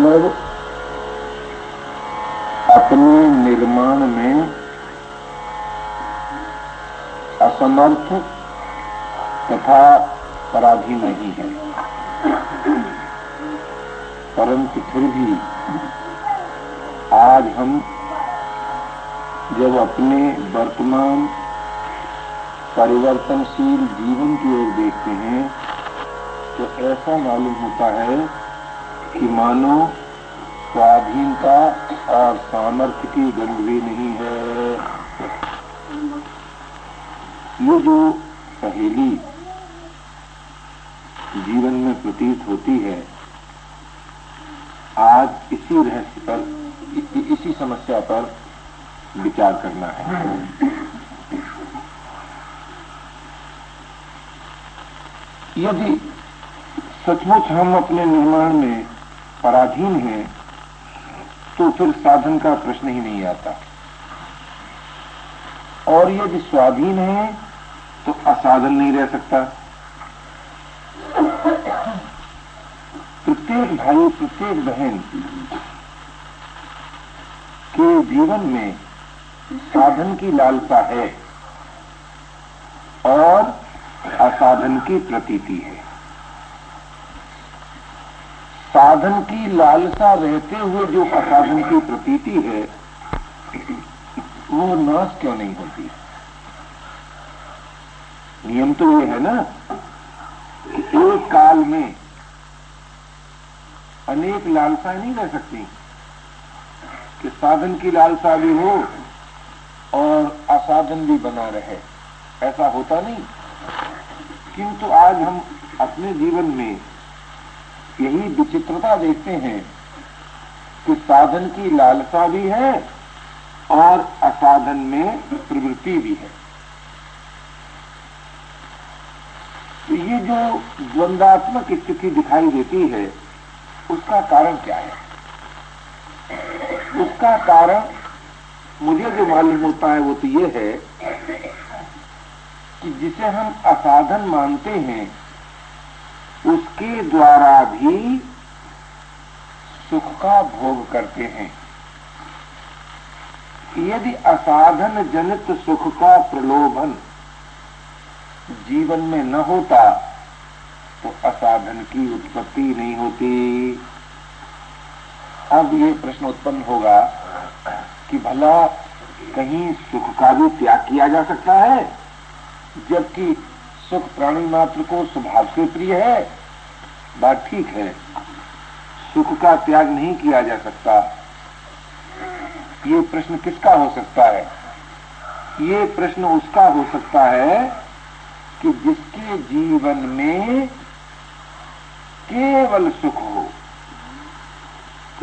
मानव अपने निर्माण में असमर्थ तथा पराधीन नहीं है, परंतु फिर भी आज हम जब अपने वर्तमान परिवर्तनशील जीवन की ओर देखते हैं तो ऐसा मालूम होता है कि मानो स्वाधीनता और सामर्थ्य की गंध भी नहीं है। ये जो पहेली जीवन में प्रतीत होती है, आज इसी रहस्य पर, इसी समस्या पर विचार करना है। यदि सचमुच हम अपने निर्माण में पराधीन हैं तो फिर साधन का प्रश्न ही नहीं आता, और यदि स्वाधीन है तो असाधन नहीं रह सकता। प्रत्येक भाई प्रत्येक बहन के जीवन में साधन की लालसा है और असाधन की प्रतीति है। साधन की लालसा रहते हुए जो असाधन की प्रतीति है वो नाश क्यों नहीं होती? नियम तो ये है ना कि एक काल में अनेक लालसाएं नहीं रह सकती, कि साधन की लालसा भी हो और असाधन भी बना रहे, ऐसा होता नहीं। किंतु आज हम अपने जीवन में यही विचित्रता देखते हैं कि साधन की लालसा भी है और असाधन में प्रवृत्ति भी है। तो ये जो द्वंद्वात्मक स्थिति दिखाई देती है, उसका कारण क्या है? उसका कारण मुझे जो मालूम होता है वो तो ये है कि जिसे हम असाधन मानते हैं उसके द्वारा भी सुख का भोग करते हैं। यदि असाधन जनित सुख का प्रलोभन जीवन में न होता तो असाधन की उत्पत्ति नहीं होती। अब ये प्रश्न उत्पन्न होगा कि भला कहीं सुख का भी त्याग किया जा सकता है, जबकि सुख प्राणी मात्र को स्वभाव से प्रिय है। बात ठीक है, सुख का त्याग नहीं किया जा सकता। ये प्रश्न किसका हो सकता है? ये प्रश्न उसका हो सकता है कि जिसके जीवन में केवल सुख हो,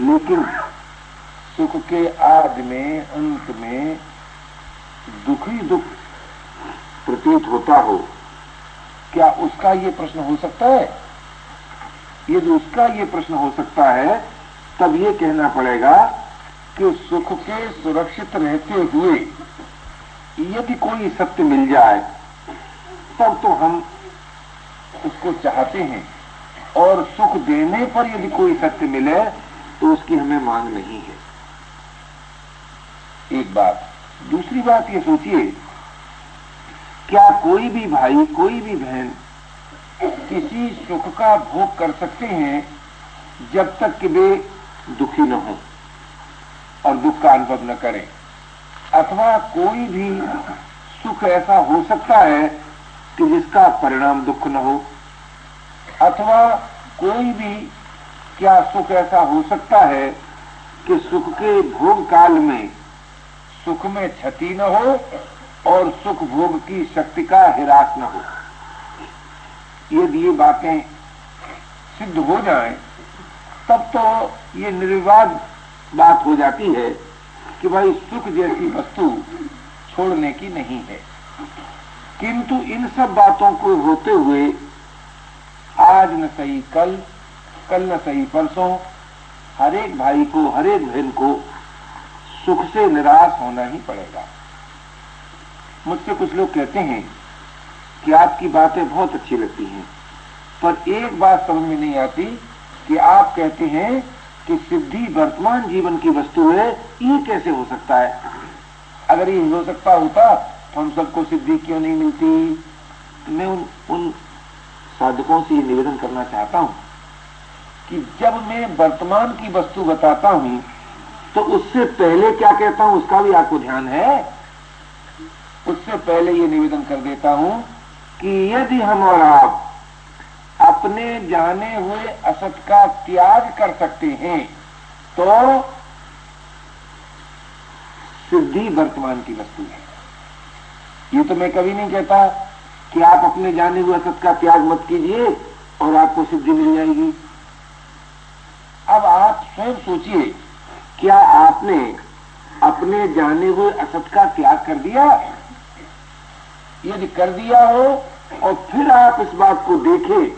लेकिन सुख के आदि में अंत में दुख ही दुख प्रतीत होता हो। क्या उसका ये प्रश्न हो सकता है? यदि उसका ये प्रश्न हो सकता है तब ये कहना पड़ेगा कि सुख के सुरक्षित रहते हुए यदि कोई सत्य मिल जाए तब तो हम उसको चाहते हैं, और सुख देने पर यदि कोई सत्य मिले तो उसकी हमें मांग नहीं है। एक बात। दूसरी बात ये सोचिए, क्या कोई भी भाई कोई भी बहन किसी सुख का भोग कर सकते हैं जब तक कि वे दुखी न हो और दुख का अनुभव न करें? अथवा कोई भी सुख ऐसा हो सकता है कि जिसका परिणाम दुख न हो? अथवा कोई भी क्या सुख ऐसा हो सकता है कि सुख के भोग काल में सुख में क्षति न हो और सुख भोग की शक्ति का ह्रास न हो? यदि ये बातें सिद्ध हो जाएं तब तो ये निर्विवाद बात हो जाती है कि भाई सुख जैसी वस्तु छोड़ने की नहीं है। किंतु इन सब बातों को होते हुए आज न सही कल न सही परसों हर एक भाई को, हर एक बहन को सुख से निराश होना ही पड़ेगा। मुझसे कुछ लोग कहते हैं कि आपकी बातें बहुत अच्छी लगती हैं, पर एक बात समझ में नहीं आती कि आप कहते हैं कि सिद्धि वर्तमान जीवन की वस्तु है, ये कैसे हो सकता है? अगर ये हो सकता होता तो हम सबको सिद्धि क्यों नहीं मिलती? मैं उन साधकों से ये निवेदन करना चाहता हूं कि जब मैं वर्तमान की वस्तु बताता हूं तो उससे पहले क्या कहता हूं उसका भी आपको ध्यान है। उससे पहले ये निवेदन कर देता हूं कि यदि हम और आप अपने जाने हुए असत का त्याग कर सकते हैं तो सिद्धि वर्तमान की वस्तु है। ये तो मैं कभी नहीं कहता कि आप अपने जाने हुए असत का त्याग मत कीजिए और आपको सिद्धि मिल जाएगी। अब आप स्वयं सोचिए, क्या आपने अपने जाने हुए असत का त्याग कर दिया? यदि कर दिया हो और फिर आप इस बात को देखें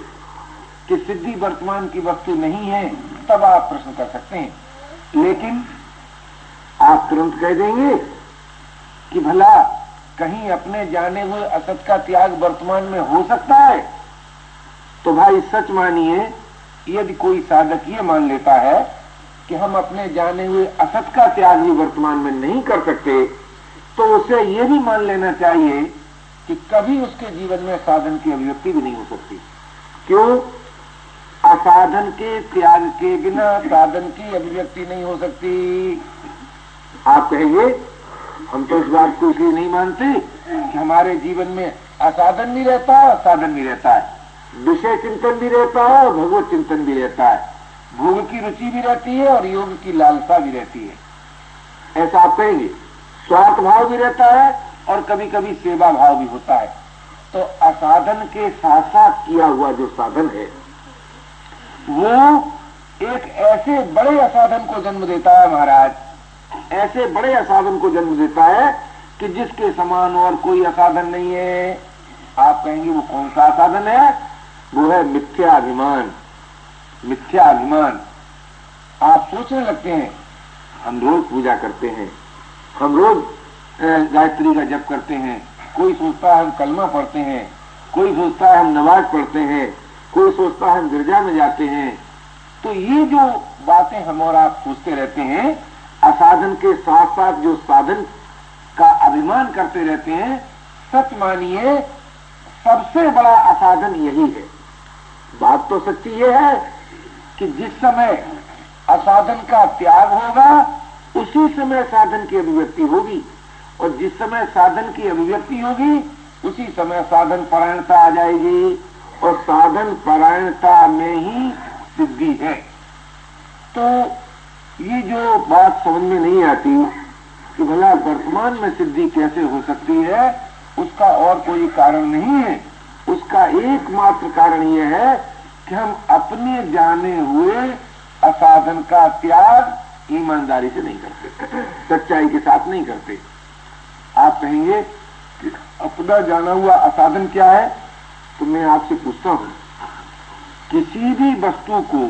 कि सिद्धि वर्तमान की वस्तु नहीं है, तब आप प्रश्न कर सकते हैं। लेकिन आप तुरंत कह देंगे कि भला कहीं अपने जाने हुए असत का त्याग वर्तमान में हो सकता है? तो भाई सच मानिए, यदि कोई साधक ये मान लेता है कि हम अपने जाने हुए असत का त्याग भी वर्तमान में नहीं कर सकते, तो उसे ये भी मान लेना चाहिए कि कभी उसके जीवन में साधन की अभिव्यक्ति भी नहीं हो सकती। क्यों? असाधन के त्याग के बिना साधन की अभिव्यक्ति नहीं हो सकती। आप कहेंगे हम तो इस बात को इसलिए नहीं मानते कि हमारे जीवन में असाधन भी रहता है, साधन भी रहता है, विषय चिंतन भी रहता है और भगवत चिंतन भी रहता है, भोग की रुचि भी रहती है और योग की लालसा भी रहती है। ऐसा आप कहेंगे। स्वार्थ भाव भी रहता है और कभी कभी सेवा भाव भी होता है। तो असाधन के साथ साथ किया हुआ जो साधन है वो एक ऐसे बड़े असाधन को जन्म देता है महाराज, ऐसे बड़े असाधन को जन्म देता है कि जिसके समान और कोई असाधन नहीं है। आप कहेंगे वो कौन सा असाधन है? वो है मिथ्याभिमान। मिथ्याभिमान। आप सोचने लगते हैं, हम रोज पूजा करते हैं, हम रोज गायत्री का जप करते हैं, कोई सोचता है हम कलमा पढ़ते हैं, कोई सोचता है हम नमाज पढ़ते हैं, कोई सोचता है हम गिरजा में जाते हैं। तो ये जो बातें हम और आप सोचते रहते हैं, असाधन के साथ साथ जो साधन का अभिमान करते रहते हैं, सच मानिए सबसे बड़ा असाधन यही है। बात तो सच्ची ये है कि जिस समय असाधन का त्याग होगा उसी समय साधन की अभिव्यक्ति होगी, और जिस समय साधन की अभिव्यक्ति होगी उसी समय साधन परायणता आ जाएगी, और साधन परायणता में ही सिद्धि है। तो ये जो बात समझ में नहीं आती कि भला वर्तमान में सिद्धि कैसे हो सकती है, उसका और कोई कारण नहीं है। उसका एकमात्र कारण यह है कि हम अपने जाने हुए असाधन का त्याग ईमानदारी से नहीं करते, सच्चाई के साथ नहीं करते। आप कहेंगे कि अपना जाना हुआ असाधन क्या है? तो मैं आपसे पूछता हूं, किसी भी वस्तु को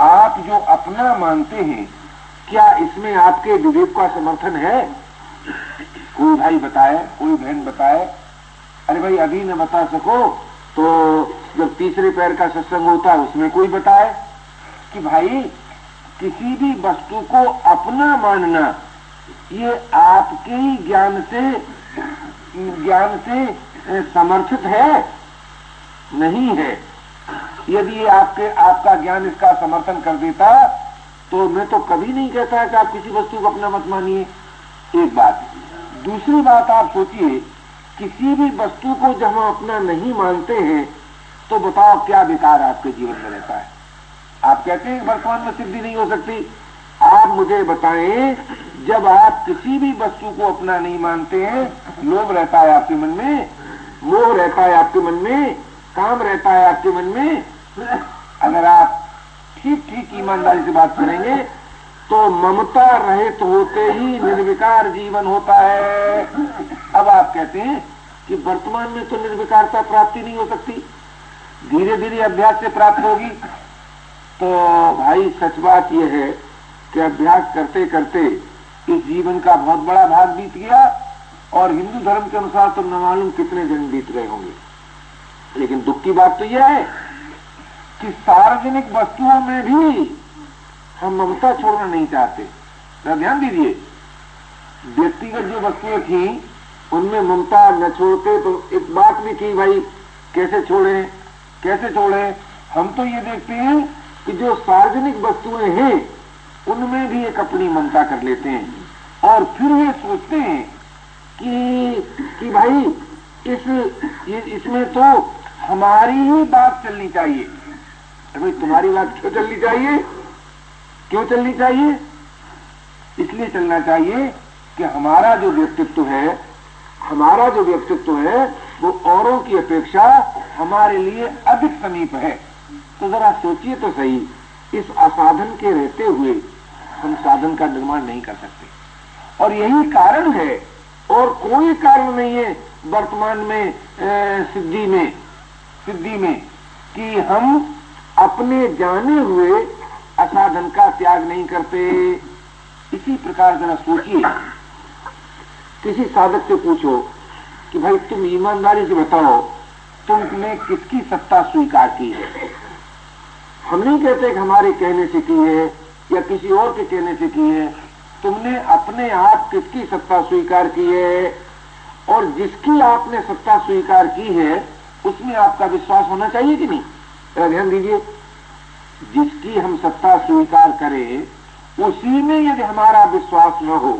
आप जो अपना मानते हैं, क्या इसमें आपके विवेक का समर्थन है? कोई भाई बताए, कोई बहन बताए, अरे भाई अभी न बता सको तो जब तीसरे पैर का सत्संग होता है उसमें कोई बताए कि भाई किसी भी वस्तु को अपना मानना ये आपके ही ज्ञान से समर्थित है? नहीं है। यदि ये आपका ज्ञान इसका समर्थन कर देता तो मैं तो कभी नहीं कहता कि आप किसी वस्तु को अपना मत मानिए। एक बात। दूसरी बात, आप सोचिए, किसी भी वस्तु को जब हम अपना नहीं मानते हैं तो बताओ क्या विकार आपके जीवन में रहता है? आप कहते हैं वर्तमान में सिद्धि नहीं हो सकती। आप मुझे बताएं, जब आप किसी भी वस्तु को अपना नहीं मानते हैं, लोभ रहता है आपके मन में, मोह रहता है आपके मन में, काम रहता है आपके मन में। अगर आप ठीक ठीक ईमानदारी से बात करेंगे तो ममता रहित होते ही निर्विकार जीवन होता है। अब आप कहते हैं कि वर्तमान में तो निर्विकारता प्राप्ति नहीं हो सकती, धीरे धीरे अभ्यास से प्राप्त होगी। तो भाई सच बात यह है कि अभ्यास करते करते इस जीवन का बहुत बड़ा भाग बीत गया, और हिंदू धर्म के अनुसार तो न मालूम कितने जन्म बीत रहे होंगे। लेकिन दुख की बात तो यह है कि सार्वजनिक वस्तुओं में भी हम ममता छोड़ना नहीं चाहते। जरा ध्यान दीजिए, व्यक्तिगत जो वस्तुएं थी उनमें ममता न छोड़ते तो एक बात भी थी, भाई कैसे छोड़ें कैसे छोड़ें। हम तो ये देखते हैं कि जो सार्वजनिक वस्तुएं हैं उनमें भी एक अपनी ममता कर लेते हैं और फिर ये सोचते हैं कि भाई इसमें तो हमारी ही बात चलनी चाहिए। भाई तुम्हारी बात क्यों चलनी चाहिए? क्यों चलनी चाहिए? इसलिए चलना चाहिए कि हमारा जो व्यक्तित्व है वो औरों की अपेक्षा हमारे लिए अधिक समीप है। तो जरा सोचिए तो सही, इस असाधन के रहते हुए हम साधन का निर्माण नहीं कर सकते। और यही कारण है और कोई कारण नहीं है वर्तमान में सिद्धि में कि हम अपने जाने हुए असाधन का त्याग नहीं करते। इसी प्रकार जरा सोचिए, किसी साधक से पूछो कि भाई तुम ईमानदारी से बताओ तुमने किसकी सत्ता स्वीकार की है। हम नहीं कहते कि हमारे कहने से की है या किसी और के कहने से की है, तुमने अपने आप किसकी सत्ता स्वीकार की है। और जिसकी आपने सत्ता स्वीकार की है उसमें आपका विश्वास होना चाहिए कि नहीं? ध्यान दीजिए, जिसकी हम सत्ता स्वीकार करें उसी में यदि हमारा विश्वास न हो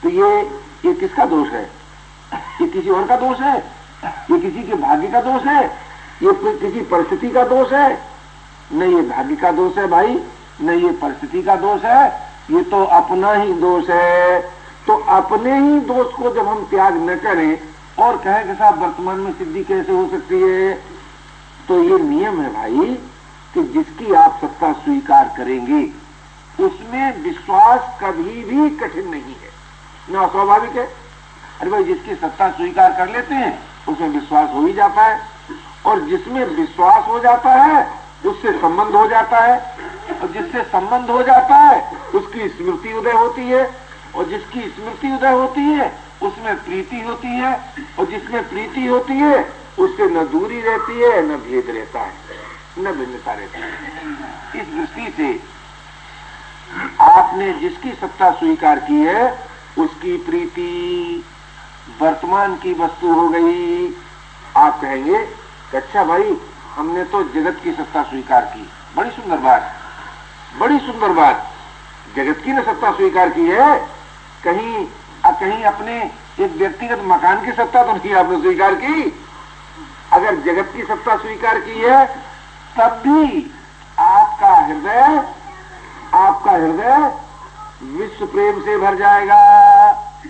तो ये किसका दोष है? ये किसी और का दोष है? ये किसी के भाग्य का दोष है? ये किसी परिस्थिति का दोष है? नहीं, ये भाग्य का दोष है भाई, नहीं ये परिस्थिति का दोष है, ये तो अपना ही दोष है। तो अपने ही दोष को जब हम त्याग न करें और कहें कि साहब वर्तमान में सिद्धि कैसे हो सकती है, तो ये नियम है भाई कि जिसकी आप सत्ता स्वीकार करेंगे उसमें विश्वास कभी भी कठिन नहीं है, ना स्वाभाविक है। अरे भाई जिसकी सत्ता स्वीकार कर लेते हैं उसमें विश्वास हो ही जाता है, और जिसमें विश्वास हो जाता है उससे संबंध हो जाता है, और जिससे संबंध हो जाता है उसकी स्मृति उदय होती है, और जिसकी स्मृति उदय होती है उसमें प्रीति होती है, और जिसमें प्रीति होती है उससे न दूरी रहती है न भेद रहता है, न भिन्नता रहती है। इस दृष्टि से आपने जिसकी सत्ता स्वीकार की है उसकी प्रीति वर्तमान की वस्तु हो गई। आप कहेंगे अच्छा भाई हमने तो जगत की सत्ता स्वीकार की, बड़ी सुंदर बात, बड़ी सुंदर बात। जगत की न सत्ता स्वीकार की है, कहीं अपने एक व्यक्तिगत मकान की सत्ता तो नहीं आपने स्वीकार की। अगर जगत की सत्ता स्वीकार की है तब भी आपका हृदय विश्व प्रेम से भर जाएगा।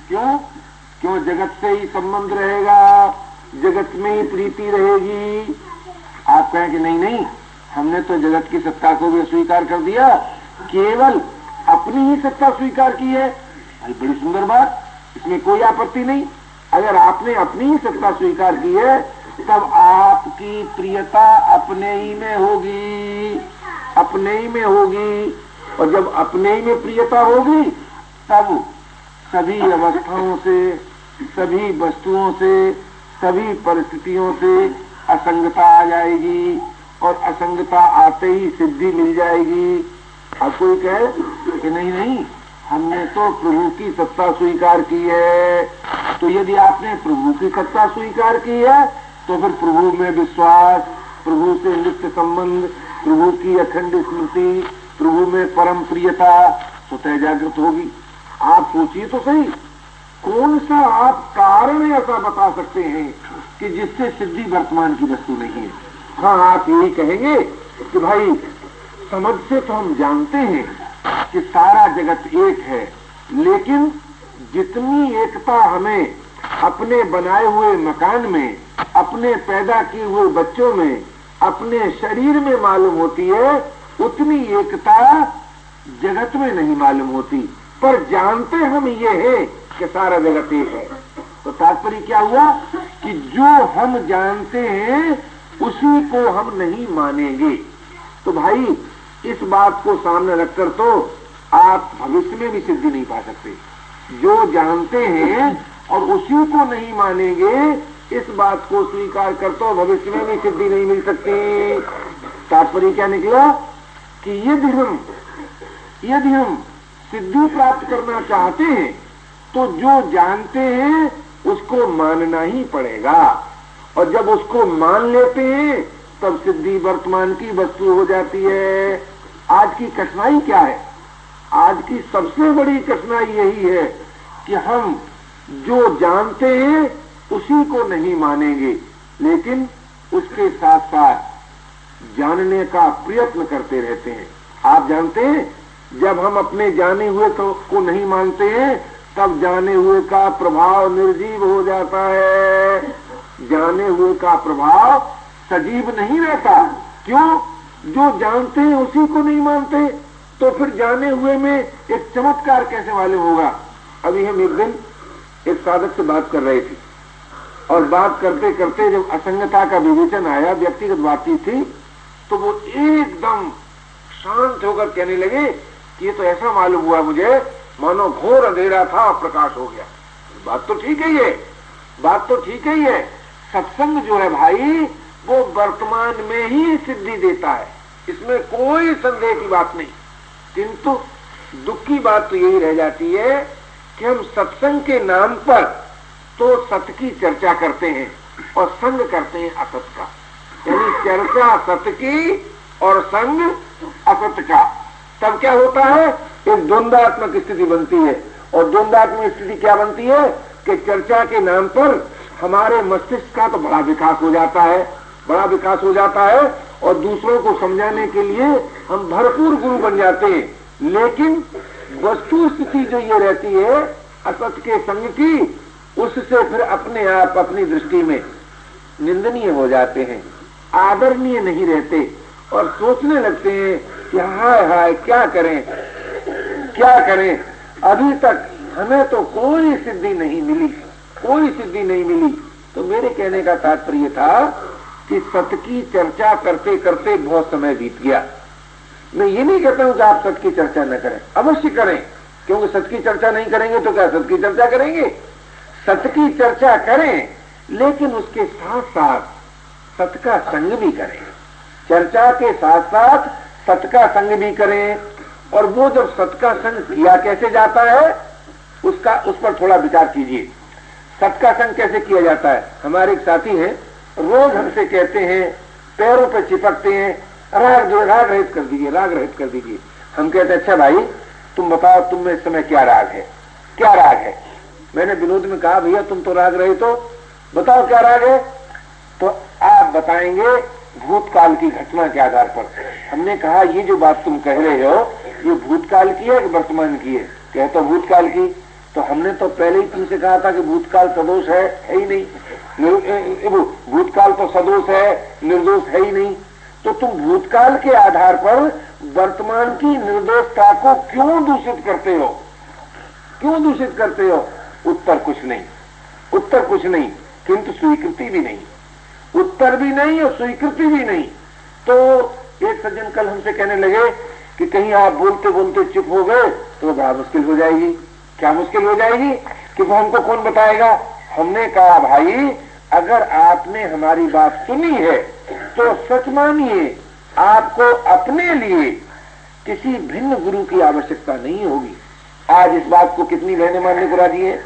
क्यों जगत से ही संबंध रहेगा, जगत में ही प्रीति रहेगी। आप कहें कि नहीं हमने तो जगत की सत्ता को भी स्वीकार कर दिया, केवल अपनी ही सत्ता स्वीकार की है। भाई बड़ी सुंदर बात, इसमें कोई आपत्ति नहीं। अगर आपने अपनी ही सत्ता स्वीकार की है तब आपकी प्रियता अपने ही में होगी, अपने ही में होगी। और जब अपने ही में प्रियता होगी तब सभी अवस्थाओं से, सभी वस्तुओं से, सभी परिस्थितियों से असंगता आ जाएगी, और असंगता आते ही सिद्धि मिल जाएगी। अब कोई कहे कि नहीं हमने तो प्रभु की सत्ता स्वीकार की है, तो यदि आपने प्रभु की सत्ता स्वीकार की है तो फिर प्रभु में विश्वास, प्रभु से नित्य संबंध, प्रभु की अखंड स्मृति, प्रभु में परम प्रियता स्वतः जागृत होगी। आप सोचिए तो सही, कौन सा आप कारण ऐसा बता सकते हैं कि जिससे सिद्धि वर्तमान की वस्तु नहीं है? हाँ, आप यही कहेंगे कि भाई समझ से तो हम जानते हैं कि सारा जगत एक है, लेकिन जितनी एकता हमें अपने बनाए हुए मकान में, अपने पैदा किए हुए बच्चों में, अपने शरीर में मालूम होती है, उतनी एकता जगत में नहीं मालूम होती। पर जानते हम ये है कि सारा जगत एक है। तो तात्पर्य क्या हुआ कि जो हम जानते हैं उसी को हम नहीं मानेंगे। तो भाई इस बात को सामने रखकर तो आप भविष्य में भी सिद्धि नहीं पा सकते। जो जानते हैं और उसी को नहीं मानेंगे, इस बात को स्वीकार कर तो भविष्य में भी सिद्धि नहीं मिल सकती। तात्पर्य क्या निकला कि यदि हम यदि हम सिद्धि प्राप्त करना चाहते हैं तो जो जानते हैं उसको मानना ही पड़ेगा, और जब उसको मान लेते हैं तब सिद्धि वर्तमान की वस्तु हो जाती है। आज की कठिनाई क्या है? आज की सबसे बड़ी कठिनाई यही है कि हम जो जानते हैं उसी को नहीं मानेंगे, लेकिन उसके साथ साथ जानने का प्रयत्न करते रहते हैं। आप जानते हैं, जब हम अपने जाने हुए को नहीं मानते हैं तब जाने हुए का प्रभाव निर्जीव हो जाता है। जाने हुए का प्रभाव सजीव नहीं रहता। क्यों? जो जानते हैं उसी को नहीं मानते, तो फिर जाने हुए में एक चमत्कार कैसे मालूम होगा? अभी हम एक दिन एक साधक से बात कर रहे थे, और बात करते करते जब असंगता का विवेचन आया, व्यक्तिगत बातचीत थी, तो वो एकदम शांत होकर कहने लगे कि ये तो ऐसा मालूम हुआ मुझे मानो घोर अंधेरा था और प्रकाश हो गया। बात तो ठीक है, ये बात तो ठीक है। ये सत्संग जो है भाई, वो वर्तमान में ही सिद्धि देता है, इसमें कोई संदेह की बात नहीं। किंतु दुख की बात तो यही रह जाती है कि हम सत्संग के नाम पर तो सत्य की चर्चा करते हैं और संग करते हैं असत का। यानी चर्चा सत्य की और संग असत का। तब क्या होता है? एक द्वंद्वात्मक स्थिति बनती है। और द्वंद्वात्मक स्थिति क्या बनती है कि चर्चा के नाम पर हमारे मस्तिष्क का तो बड़ा विकास हो जाता है, बड़ा विकास हो जाता है, और दूसरों को समझाने के लिए हम भरपूर गुरु बन जाते हैं। लेकिन वस्तु स्थिति जो ये रहती है असत के संग की, उससे फिर अपने आप अपनी दृष्टि में निंदनीय हो जाते हैं, आदरणीय नहीं रहते, और सोचने लगते हैं कि हाय हाय क्या करें क्या करें, अभी तक हमें तो कोई सिद्धि नहीं मिली, कोई सिद्धि नहीं मिली। तो मेरे कहने का तात्पर्य था कि सत्य की चर्चा करते करते बहुत समय बीत गया। मैं ये नहीं कहता हूं कि आप सत्य की चर्चा न करें, अवश्य करें, क्योंकि सत्य की चर्चा नहीं करेंगे तो क्या सत्य की चर्चा करेंगे? सत्य की चर्चा करें, लेकिन उसके साथ साथ सत्य का संग भी करें। चर्चा के साथ साथ सत्य का संग भी करें। और वो जब सत्य का संग किया कैसे जाता है, उस पर थोड़ा विचार कीजिए। सत्य का संग कैसे किया जाता है? हमारे एक साथी हैं, रोज हमसे कहते हैं, पैरों पे चिपकते हैं, राग रहित कर दीजिए, राग रहित कर दीजिए। हम कहते हैं अच्छा भाई तुम बताओ, तुम में इस समय क्या राग है, क्या राग है? मैंने विनोद में कहा भैया तुम तो राग रहित हो, बताओ क्या राग है? तो आप बताएंगे भूतकाल की घटना के आधार पर। हमने कहा ये जो बात तुम कह रहे हो ये भूतकाल की है कि वर्तमान की है? कहे तो भूतकाल की। तो हमने तो पहले ही तुमसे कहा था कि भूतकाल सदोष है ही नहीं, भूतकाल तो सदोष है, निर्दोष है ही नहीं। तो तुम भूतकाल के आधार पर वर्तमान की निर्दोषता को क्यों दूषित करते हो, क्यों दूषित करते हो? उत्तर कुछ नहीं, उत्तर कुछ नहीं, किंतु स्वीकृति भी नहीं, उत्तर भी नहीं और स्वीकृति भी नहीं। तो एक सज्जन कल हमसे कहने लगे कि कहीं आप बोलते बोलते चुप हो गए तो बड़ा मुश्किल हो जाएगी। क्या मुश्किल हो जाएगी? कि वो हमको कौन बताएगा? हमने कहा भाई अगर आपने हमारी बात सुनी है तो सच मानिए आपको अपने लिए किसी भिन्न गुरु की आवश्यकता नहीं होगी। आज इस बात को कितनी बहनें मानने को राजी है,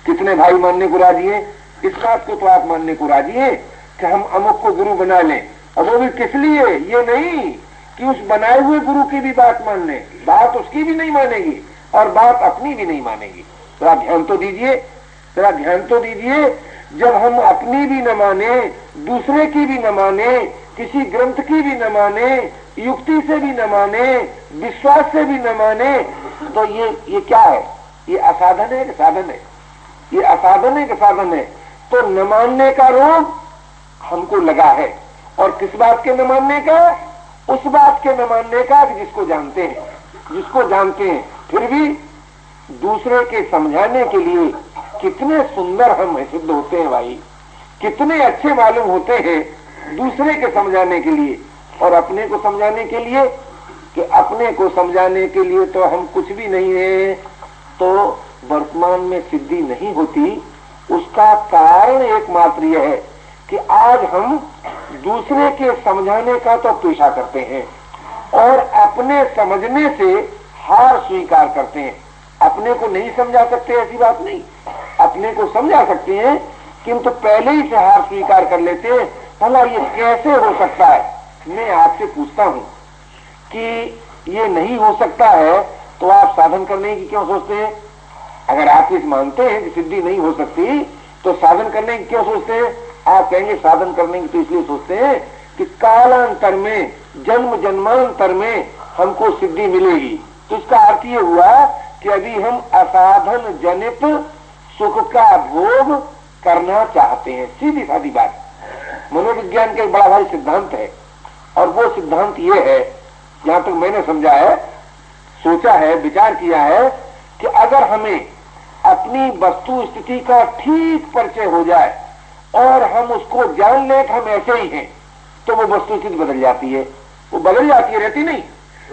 कितने भाई मानने को राजी है? इस बात को तो आप मानने को राजी है कि हम अमुक को गुरु बना लें, और वो भी किस लिए? ये नहीं कि उस बनाए हुए गुरु की भी बात मान लें, बात उसकी भी नहीं मानेगी और बात अपनी भी नहीं मानेगी। जरा ध्यान तो दीजिए, जरा ध्यान तो दीजिए। जब हम अपनी भी न माने, दूसरे की भी न माने, किसी ग्रंथ की भी न माने, युक्ति से भी न माने, विश्वास से भी न माने, तो ये क्या है? ये असाधन है कि साधन है? ये असाधन है कि साधन है? तो न मानने का रोग हमको लगा है, और किस बात के न मानने का? उस बात के न मानने का जिसको जानते हैं, जिसको जानते हैं। फिर भी दूसरे के समझाने के लिए कितने सुंदर हम सिद्ध होते हैं भाई, कितने अच्छे मालूम होते हैं दूसरे के समझाने के लिए। और अपने को समझाने के लिए, कि अपने को समझाने के लिए तो हम कुछ भी नहीं है, तो वर्तमान में सिद्धि नहीं होती। उसका कारण एकमात्र यह है कि आज हम दूसरे के समझाने का तो पेशा करते हैं, और अपने समझने से हार स्वीकार करते हैं। अपने को नहीं समझा सकते, ऐसी बात नहीं, अपने को समझा सकते हैं, किंतु पहले ही से हार स्वीकार कर लेते हैं। भला ये कैसे हो सकता है? मैं आपसे पूछता हूं कि ये नहीं हो सकता है तो आप साधन करने की क्यों सोचते हैं? अगर आप इस मानते हैं कि सिद्धि नहीं हो सकती तो साधन करने की क्यों सोचते हैं? आप कहेंगे साधन करने की तो इसलिए सोचते हैं कि कालांतर में, जन्म जन्मांतर में हमको सिद्धि मिलेगी। तो इसका अर्थ ये हुआ कि अभी हम असाधन जनित सुख का भोग करना चाहते हैं। सीधी सादी बात। मनोविज्ञान का एक बड़ा भारी सिद्धांत है, और वो सिद्धांत ये है, जहां तक मैंने समझा है, सोचा है, विचार किया है, कि अगर हमें अपनी वस्तु स्थिति का ठीक परिचय हो जाए और हम उसको जान लें कि हम ऐसे ही हैं, तो वो वस्तु स्थिति बदल जाती है। वो बदल जाती है, रहती नहीं।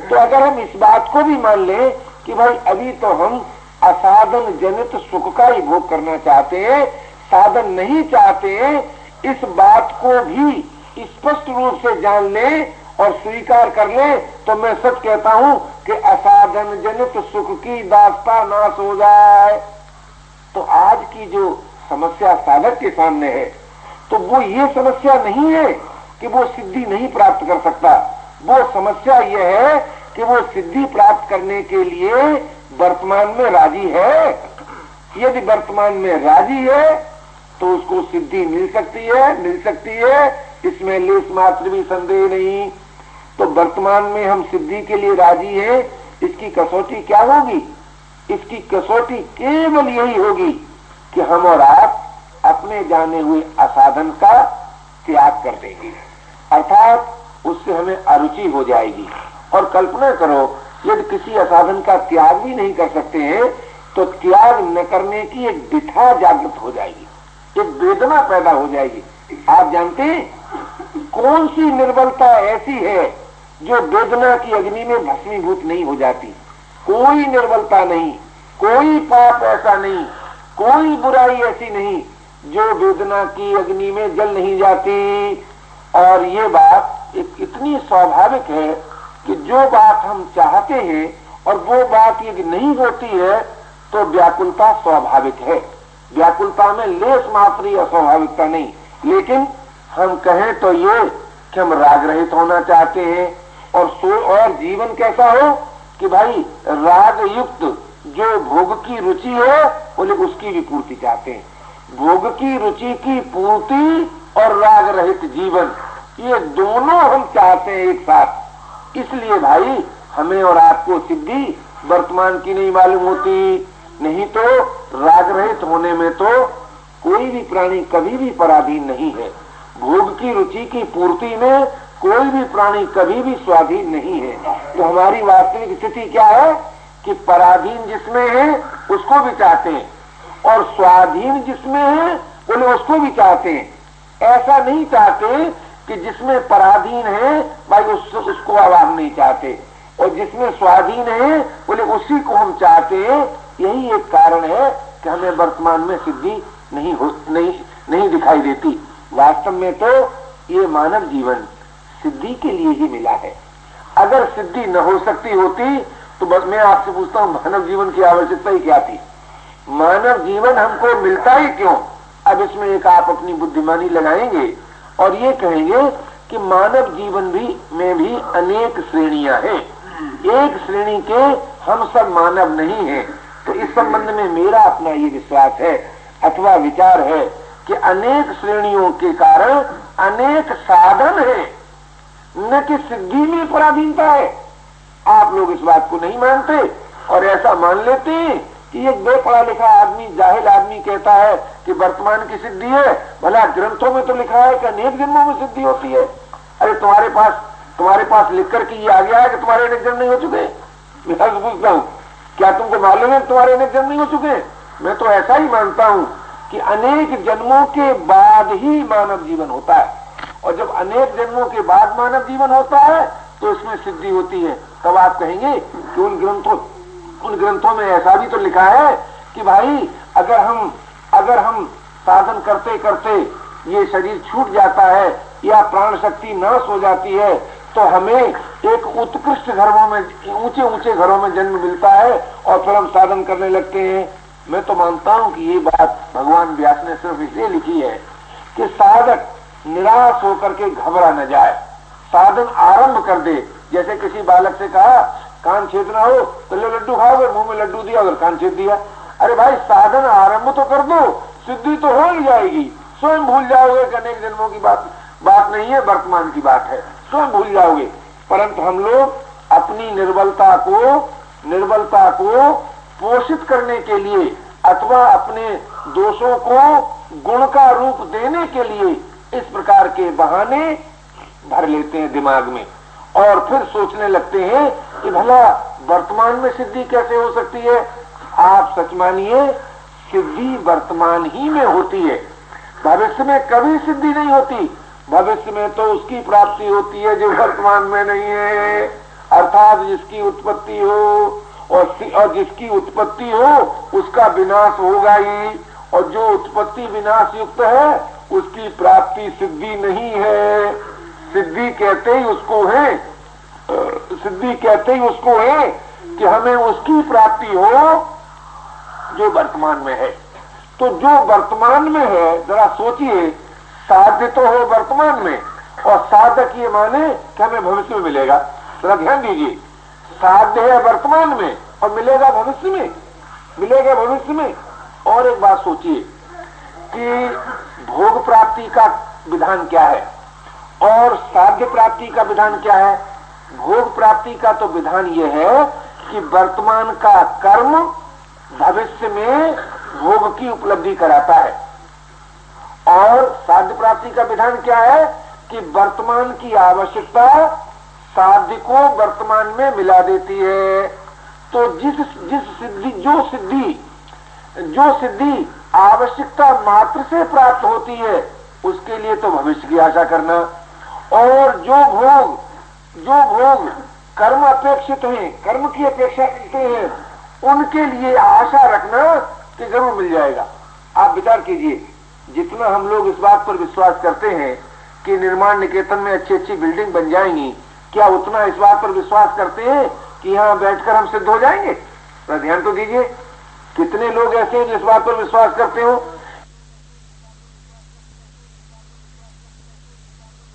तो अगर हम इस बात को भी मान लें कि भाई अभी तो हम असाधन जनित सुख का ही भोग करना चाहते हैं, साधन नहीं चाहते हैं, इस बात को भी स्पष्ट रूप से जान लें और स्वीकार कर ले, तो मैं सच कहता हूं कि असाधन जनित सुख की दास्ता नाश हो जाए। तो आज की जो समस्या साधक के सामने है, तो वो ये समस्या नहीं है कि वो सिद्धि नहीं प्राप्त कर सकता। वो समस्या ये है कि वो सिद्धि प्राप्त करने के लिए वर्तमान में राजी है। यदि वर्तमान में राजी है तो उसको सिद्धि मिल सकती है, इसमें लेस मात्र भी संदेह नहीं। तो वर्तमान में हम सिद्धि के लिए राजी हैं, इसकी कसौटी क्या होगी? इसकी कसौटी केवल यही होगी कि हम और आप अपने जाने हुए असाधन का त्याग कर देंगे, अर्थात उससे हमें अरुचि हो जाएगी। और कल्पना करो, यदि किसी असाधन का त्याग भी नहीं कर सकते हैं तो त्याग न करने की एक दिठा जागृत हो जाएगी, एक वेदना पैदा हो जाएगी। आप जानते हैं कौन सी निर्बलता ऐसी है जो वेदना की अग्नि में भस्मीभूत नहीं हो जाती? कोई निर्बलता नहीं, कोई पाप ऐसा नहीं, कोई बुराई ऐसी नहीं जो वेदना की अग्नि में जल नहीं जाती। और ये बात एक इतनी स्वाभाविक है कि जो बात हम चाहते हैं और वो बात यदि नहीं होती है तो व्याकुलता स्वाभाविक है। व्याकुलता में लेस मात्र अस्वाभाविकता नहीं। लेकिन हम कहें तो ये कि हम राग रहित होना चाहते हैं, और जीवन कैसा हो कि भाई राग युक्त जो भोग की रुचि है बोले उसकी भी पूर्ति चाहते हैं। भोग की रुचि की पूर्ति और राग रहित जीवन, ये दोनों हम चाहते हैं एक साथ। इसलिए भाई हमें और आपको सिद्धि वर्तमान की नहीं मालूम होती। नहीं तो राग रहित होने में तो कोई भी प्राणी कभी भी पराधीन नहीं है। भोग की रुचि की पूर्ति में कोई भी प्राणी कभी भी स्वाधीन नहीं है। तो हमारी वास्तविक स्थिति क्या है कि पराधीन जिसमें है उसको भी चाहते हैं, और स्वाधीन जिसमें है बोले उसको भी चाहते हैं। ऐसा नहीं चाहते कि जिसमें पराधीन है भाई उसको अब हम नहीं चाहते, और जिसमें स्वाधीन है बोले उसी को हम चाहते हैं। यही एक कारण है कि हमें वर्तमान में सिद्धि नहीं दिखाई देती। वास्तव में तो ये मानव जीवन सिद्धि के लिए ही मिला है। अगर सिद्धि न हो सकती होती तो बस मैं आपसे पूछता हूँ, मानव जीवन की आवश्यकता ही क्या थी? मानव जीवन हमको मिलता ही क्यों? अब इसमें एक आप अपनी बुद्धिमानी लगाएंगे और ये कहेंगे कि मानव जीवन में भी अनेक श्रेणियां हैं। एक श्रेणी के हम सब मानव नहीं हैं। तो इस संबंध में मेरा अपना ये विश्वास है अथवा विचार है कि अनेक श्रेणियों के कारण अनेक साधन है, न कि सिद्धि में पराधीनता है। आप लोग इस बात को नहीं मानते और ऐसा मान लेते हैं कि एक बेपढ़ा लिखा आदमी, जाहिल आदमी कहता है कि वर्तमान की सिद्धि है। भला ग्रंथों में तो लिखा है कि अनेक जन्मों में सिद्धि होती है। अरे तुम्हारे पास लिख कर के ये आ गया है कि तुम्हारे अनेक जन्म नहीं हो चुके? मैं पूछता हूँ, क्या तुमको मालूम है तुम्हारे अनेक जन्म नहीं हो चुके? मैं तो ऐसा ही मानता हूँ कि अनेक जन्मों के बाद ही मानव जीवन होता है, और जब अनेक जन्मों के बाद मानव जीवन होता है तो इसमें सिद्धि होती है। तब आप कहेंगे कि उन ग्रंथों में ऐसा भी तो लिखा है कि भाई अगर हम साधन करते करते ये शरीर छूट जाता है या प्राण शक्ति नाश हो जाती है तो हमें एक उत्कृष्ट घरों में, ऊंचे ऊंचे घरों में जन्म मिलता है और फिर हम साधन करने लगते हैं। मैं तो मानता हूं कि ये बात भगवान व्यास ने सिर्फ इसलिए लिखी है कि साधक निराश होकर के घबरा न जाए, साधन आरंभ कर दे। जैसे किसी बालक से कहा कान छेदना हो तो ले लड्डू खाओगे, मुंह में लड्डू दिया उधर कान छेद दिया। अरे भाई साधन आरंभ तो कर दो, सिद्धि तो हो ही जाएगी। स्वयं भूल जाओगे कि अनेक जन्मों की बात नहीं है, वर्तमान की बात है, स्वयं भूल जाओगे। परंतु हम लोग अपनी निर्बलता को पोषित करने के लिए अथवा अपने दोषों को गुण का रूप देने के लिए इस प्रकार के बहाने भर लेते हैं दिमाग में और फिर सोचने लगते हैं कि भला वर्तमान में सिद्धि कैसे हो सकती है। आप सच मानिए, सिद्धि वर्तमान ही में होती है, भविष्य में कभी सिद्धि नहीं होती। भविष्य में तो उसकी प्राप्ति होती है जो वर्तमान में नहीं है, अर्थात जिसकी उत्पत्ति हो और जिसकी उत्पत्ति हो उसका विनाश होगा ही, और जो उत्पत्ति विनाश युक्त है उसकी प्राप्ति सिद्धि नहीं है। सिद्धि कहते ही उसको है कि हमें उसकी प्राप्ति हो जो वर्तमान में है। तो जो वर्तमान में है, जरा सोचिए, साध्य तो हो वर्तमान में और साधक ये माने कि हमें भविष्य में मिलेगा। जरा ध्यान दीजिए, साध्य है वर्तमान में और मिलेगा भविष्य में। और एक बात सोचिए कि भोग प्राप्ति का विधान क्या है और साध्य प्राप्ति का विधान क्या है। भोग प्राप्ति का तो विधान यह है कि वर्तमान का कर्म भविष्य में भोग की उपलब्धि कराता है, और साध्य प्राप्ति का विधान क्या है कि वर्तमान की आवश्यकता साध्य को वर्तमान में मिला देती है। तो जो सिद्धि आवश्यकता मात्र से प्राप्त होती है उसके लिए तो भविष्य की आशा करना, और जो भोग कर्म अपेक्षित हैं, कर्म की अपेक्षा करते हैं, उनके लिए आशा रखना कि जरूर मिल जाएगा। आप विचार कीजिए, जितना हम लोग इस बात पर विश्वास करते हैं कि निर्माण निकेतन में अच्छी अच्छी बिल्डिंग बन जाएंगी, क्या उतना इस बात पर विश्वास करते हैं कि यहाँ बैठकर हम सिद्ध हो जाएंगे? तो ध्यान तो दीजिए, कितने लोग ऐसे हैं जो इस बात पर विश्वास करते हो